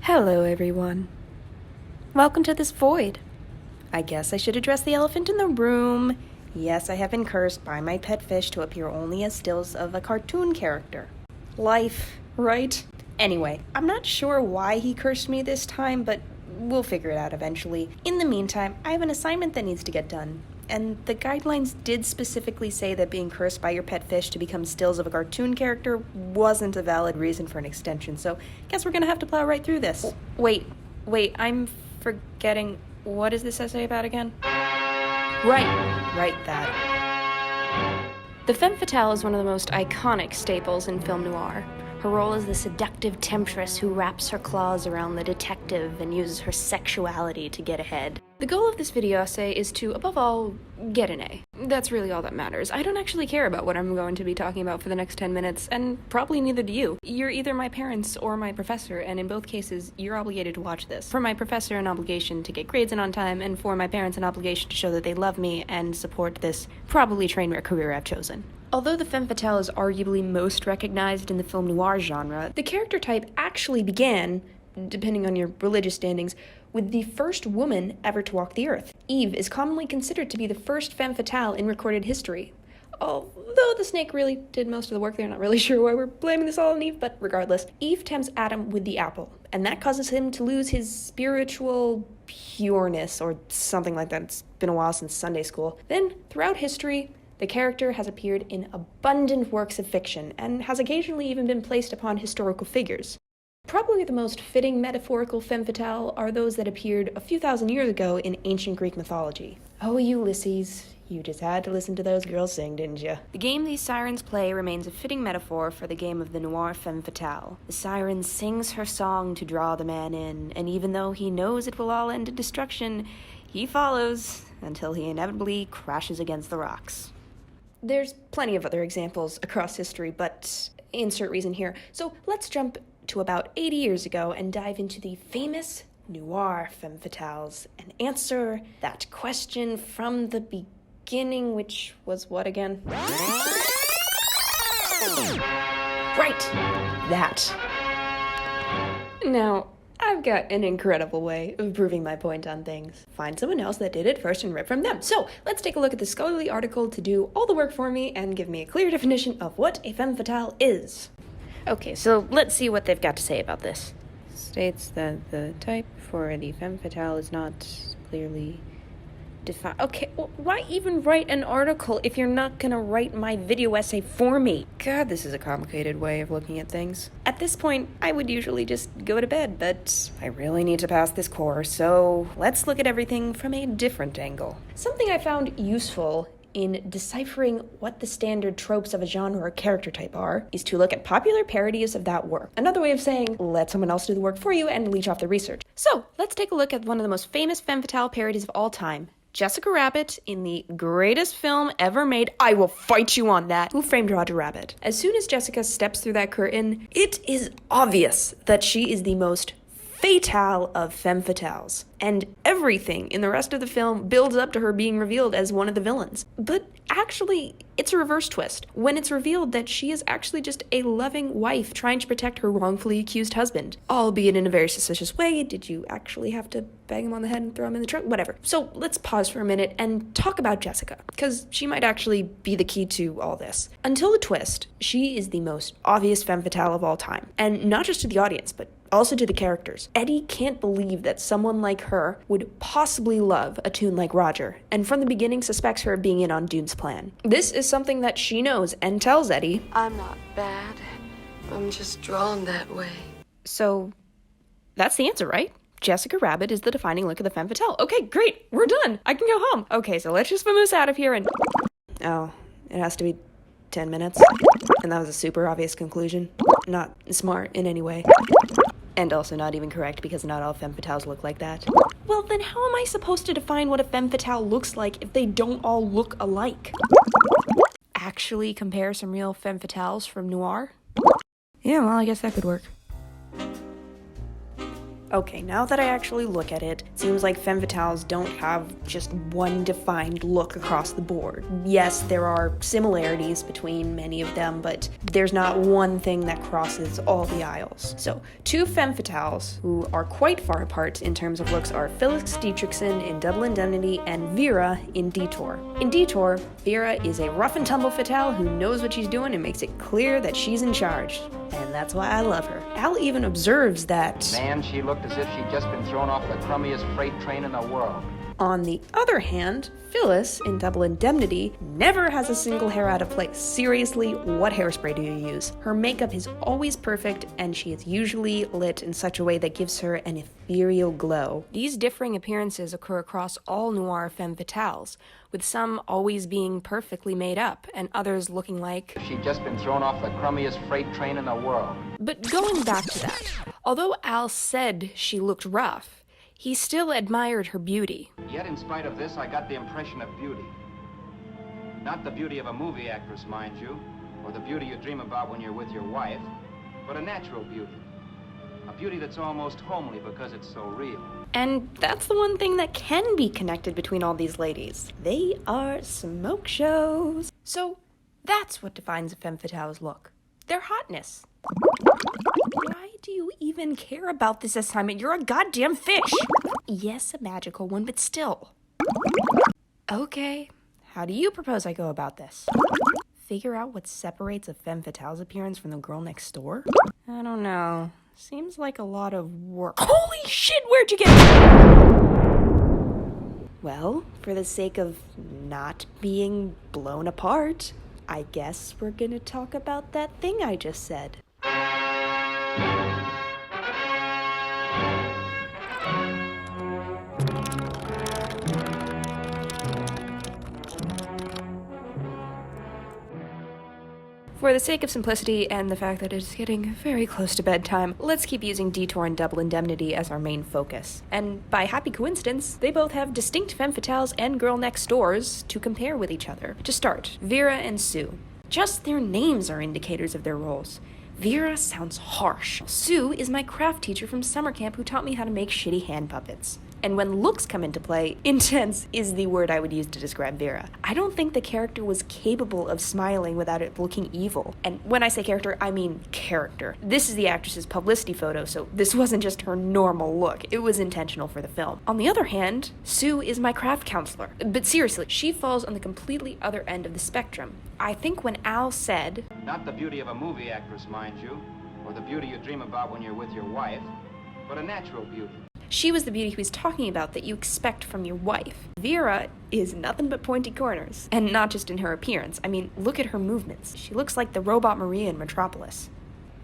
Hello, everyone. Welcome to this void. I guess I should address the elephant in the room. Yes, I have been cursed by my pet fish to appear only as stills of a cartoon character. Life, right? Anyway, I'm not sure why he cursed me this time, but we'll figure it out eventually. In the meantime, I have an assignment that needs to get done. And the guidelines did specifically say that being cursed by your pet fish to become stills of a cartoon character wasn't a valid reason for an extension, so guess we're gonna have to plow right through this. Wait, I'm forgetting, what is this essay about again? Right, that. The Femme Fatale is one of the most iconic staples in film noir. Her role as the seductive temptress who wraps her claws around the detective and uses her sexuality to get ahead. The goal of this video essay is to, above all, get an A. That's really all that matters. I don't actually care about what I'm going to be talking about for the next 10 minutes, and probably neither do you. You're either my parents or my professor, and in both cases, you're obligated to watch this. For my professor, an obligation to get grades in on time, and for my parents, an obligation to show that they love me and support this probably train wreck career I've chosen. Although the Femme Fatale is arguably most recognized in the film noir genre, the character type actually began, depending on your religious standings, with the first woman ever to walk the earth. Eve is commonly considered to be the first femme fatale in recorded history. Although the snake really did most of the work, they're not really sure why we're blaming this all on Eve, but regardless. Eve tempts Adam with the apple, and that causes him to lose his spiritual pureness, or something like that. It's been a while since Sunday school. Then, throughout history, the character has appeared in abundant works of fiction, and has occasionally even been placed upon historical figures. Probably the most fitting metaphorical femme fatale are those that appeared a few thousand years ago in ancient Greek mythology. Oh, Ulysses, you just had to listen to those girls sing, didn't you? The game these sirens play remains a fitting metaphor for the game of the noir femme fatale. The siren sings her song to draw the man in, and even though he knows it will all end in destruction, he follows until he inevitably crashes against the rocks. There's plenty of other examples across history, but insert reason here. So let's jump to about 80 years ago and dive into the famous noir femme fatales and answer that question from the beginning, which was what again? Right, that. Now, I've got an incredible way of proving my point on things. Find someone else that did it first and rip from them. So, let's take a look at the scholarly article to do all the work for me and give me a clear definition of what a femme fatale is. Okay, so let's see what they've got to say about this. States that the type for the femme fatale is not clearly defined. Okay, well, why even write an article if you're not gonna write my video essay for me? God, this is a complicated way of looking at things. At this point, I would usually just go to bed, but I really need to pass this course, so let's look at everything from a different angle. Something I found useful in deciphering what the standard tropes of a genre or character type are, is to look at popular parodies of that work. Another way of saying, let someone else do the work for you and leech off the research. So, let's take a look at one of the most famous femme fatale parodies of all time. Jessica Rabbit in the greatest film ever made, I will fight you on that, Who Framed Roger Rabbit. As soon as Jessica steps through that curtain, it is obvious that she is the most fatale of femme fatales, and everything in the rest of the film builds up to her being revealed as one of the villains. But actually, it's a reverse twist, when it's revealed that she is actually just a loving wife trying to protect her wrongfully accused husband. Albeit in a very suspicious way. Did you actually have to bang him on the head and throw him in the trunk? Whatever. So let's pause for a minute and talk about Jessica, because she might actually be the key to all this. Until the twist, she is the most obvious femme fatale of all time. And not just to the audience, but also to the characters. Eddie can't believe that someone like her would possibly love a tune like Roger, and from the beginning suspects her of being in on Dune's plan. This is something that she knows and tells Eddie. I'm not bad. I'm just drawn that way. So, that's the answer, right? Jessica Rabbit is the defining look of the femme fatale. Okay, great, we're done. I can go home. Okay, so let's just vamoose out of here and... Oh, it has to be 10 minutes. And that was a super obvious conclusion. Not smart in any way. And also not even correct, because not all femme fatales look like that. Well, then how am I supposed to define what a femme fatale looks like if they don't all look alike? Actually compare some real femme fatales from noir? Yeah, well, I guess that could work. Okay, now that I actually look at it, it seems like femme fatales don't have just one defined look across the board. Yes, there are similarities between many of them, but there's not one thing that crosses all the aisles. So, two femme fatales who are quite far apart in terms of looks are Phyllis Dietrichson in Double Indemnity and Vera in Detour. In Detour, Vera is a rough and tumble fatale who knows what she's doing and makes it clear that she's in charge. And that's why I love her. Al even observes that, man, she looked as if she'd just been thrown off the crummiest freight train in the world. On the other hand, Phyllis in Double Indemnity never has a single hair out of place. Seriously, what hairspray do you use? Her makeup is always perfect, and she is usually lit in such a way that gives her an ethereal glow. These differing appearances occur across all noir femme fatales, with some always being perfectly made up, and others looking like She'd just been thrown off the crummiest freight train in the world. But going back to that, although Al said she looked rough, he still admired her beauty. Yet, in spite of this, I got the impression of beauty. Not the beauty of a movie actress, mind you, or the beauty you dream about when you're with your wife, but a natural beauty. A beauty that's almost homely because it's so real. And that's the one thing that can be connected between all these ladies. They are smoke shows. So that's what defines a femme fatale's look. Their hotness. Why do you even care about this assignment? You're a goddamn fish! Yes, a magical one, but still. Okay, how do you propose I go about this? Figure out what separates a femme fatale's appearance from the girl next door? I don't know. Seems like a lot of work. Holy shit, where'd you get Well, for the sake of not being blown apart, I guess we're gonna talk about that thing I just said. For the sake of simplicity and the fact that it's getting very close to bedtime, let's keep using Detour and Double Indemnity as our main focus. And by happy coincidence, they both have distinct femme fatales and girl next doors to compare with each other. To start, Vera and Sue. Just their names are indicators of their roles. Vera sounds harsh. Sue is my craft teacher from summer camp who taught me how to make shitty hand puppets. And when looks come into play, intense is the word I would use to describe Vera. I don't think the character was capable of smiling without it looking evil. And when I say character, I mean character. This is the actress's publicity photo, so this wasn't just her normal look. It was intentional for the film. On the other hand, Sue is my craft counselor. But seriously, she falls on the completely other end of the spectrum. I think when Al said, Not the beauty of a movie actress, mind you, or the beauty you dream about when you're with your wife, but a natural beauty. she was the beauty he was talking about that you expect from your wife. Vera is nothing but pointy corners. And not just in her appearance. I mean, look at her movements. She looks like the robot Maria in Metropolis.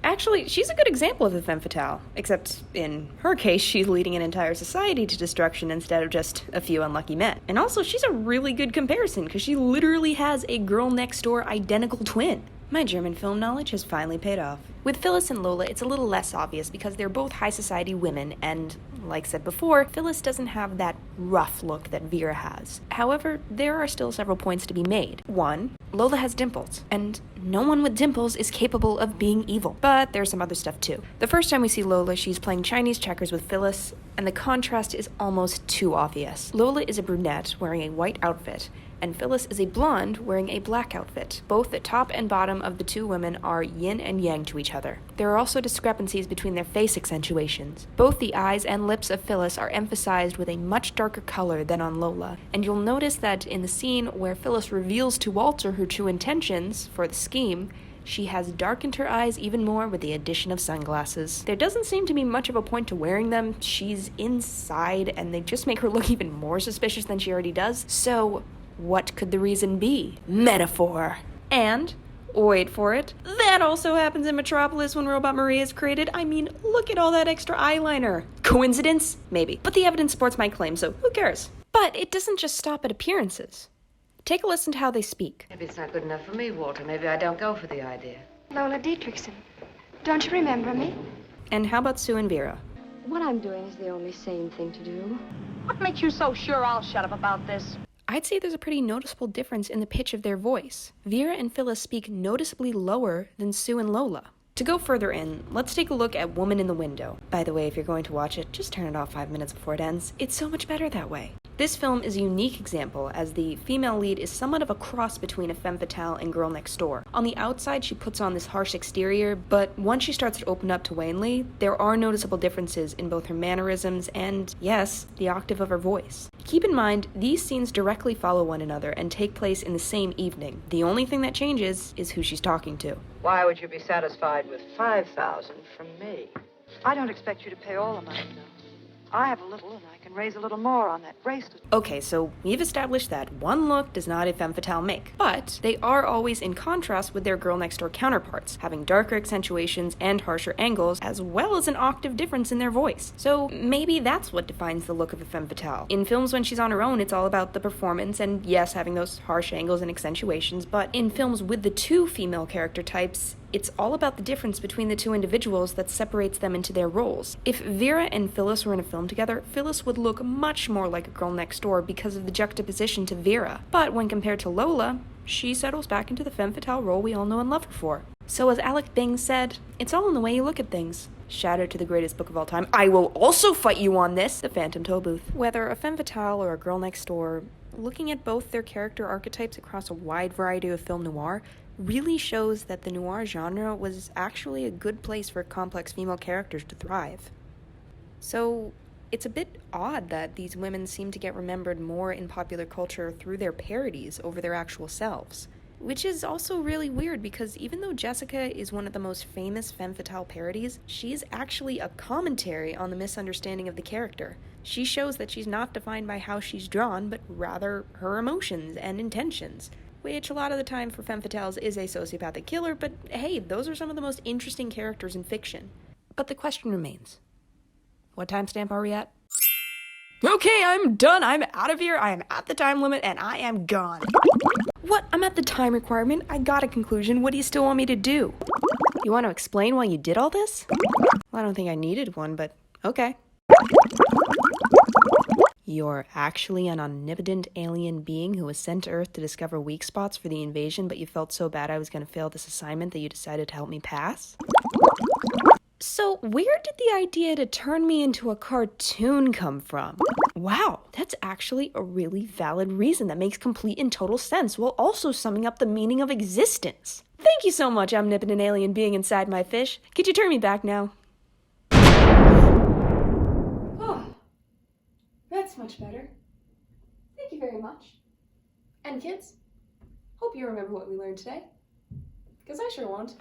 Actually, she's a good example of a femme fatale, except in her case, she's leading an entire society to destruction instead of just a few unlucky men. And also, she's a really good comparison, because she literally has a girl next door identical twin. My German film knowledge has finally paid off. With Phyllis and Lola, it's a little less obvious because they're both high society women, and, like said before, Phyllis doesn't have that rough look that Vera has. However, there are still several points to be made. One, Lola has dimples, and no one with dimples is capable of being evil. But there's some other stuff too. The first time we see Lola, she's playing Chinese checkers with Phyllis, and the contrast is almost too obvious. Lola is a brunette wearing a white outfit, and Phyllis is a blonde wearing a black outfit. Both the top and bottom of the two women are yin and yang to each other. There are also discrepancies between their face accentuations. Both the eyes and lips of Phyllis are emphasized with a much darker color than on Lola, and you'll notice that in the scene where Phyllis reveals to Walter her true intentions for the scheme, she has darkened her eyes even more with the addition of sunglasses. There doesn't seem to be much of a point to wearing them. She's inside, and they just make her look even more suspicious than she already does. So, what could the reason be? Metaphor. And, wait for it, that also happens in Metropolis when Robot Maria is created. I mean, look at all that extra eyeliner. Coincidence? Maybe. But the evidence supports my claim, so who cares? But it doesn't just stop at appearances. Take a listen to how they speak. Maybe it's not good enough for me, Walter. Maybe I don't go for the idea. Lola Dietrichson. Don't you remember me? And how about Sue and Vera? What I'm doing is the only sane thing to do. What makes you so sure I'll shut up about this? I'd say there's a pretty noticeable difference in the pitch of their voice. Vera and Phyllis speak noticeably lower than Sue and Lola. To go further in, let's take a look at Woman in the Window. By the way, if you're going to watch it, just turn it off 5 minutes before it ends. It's so much better that way. This film is a unique example, as the female lead is somewhat of a cross between a femme fatale and Girl Next Door. On the outside, she puts on this harsh exterior, but once she starts to open up to Wayne Lee, there are noticeable differences in both her mannerisms and, yes, the octave of her voice. Keep in mind, these scenes directly follow one another and take place in the same evening. The only thing that changes is who she's talking to. Why would you be satisfied with $5,000 from me? I don't expect you to pay all the money, though. I have a little, and I can raise a little more on that bracelet. Okay, so we've established that one look does not a femme fatale make, but they are always in contrast with their Girl Next Door counterparts, having darker accentuations and harsher angles, as well as an octave difference in their voice. So maybe that's what defines the look of a femme fatale. In films when she's on her own, it's all about the performance, and yes, having those harsh angles and accentuations, but in films with the two female character types, it's all about the difference between the two individuals that separates them into their roles. If Vera and Phyllis were in a film together, Phyllis would look much more like a Girl Next Door because of the juxtaposition to Vera. But when compared to Lola, she settles back into the femme fatale role we all know and love her for. So as Alec Bing said, it's all in the way you look at things. Shout out to the greatest book of all time. I will also fight you on this, The Phantom Tollbooth. Whether a femme fatale or a Girl Next Door, looking at both their character archetypes across a wide variety of film noir really shows that the noir genre was actually a good place for complex female characters to thrive. So, it's a bit odd that these women seem to get remembered more in popular culture through their parodies over their actual selves. Which is also really weird because even though Jessica is one of the most famous femme fatale parodies, she's actually a commentary on the misunderstanding of the character. She shows that she's not defined by how she's drawn, but rather her emotions and intentions. Which a lot of the time for femme fatales is a sociopathic killer, but hey, those are some of the most interesting characters in fiction. But the question remains, what timestamp are we at? Okay, I'm done, I'm out of here, I am at the time limit, and I am gone. What? I'm at the time requirement, I got a conclusion, what do you still want me to do? You want to explain why you did all this? Well, I don't think I needed one, but okay. You're actually an omnipotent alien being who was sent to Earth to discover weak spots for the invasion, but you felt so bad I was going to fail this assignment that you decided to help me pass? So, where did the idea to turn me into a cartoon come from? Wow, that's actually a really valid reason that makes complete and total sense, while also summing up the meaning of existence. Thank you so much, omnipotent alien being inside my fish. Could you turn me back now? That's much better. Thank you very much. And kids, hope you remember what we learned today. Because I sure won't.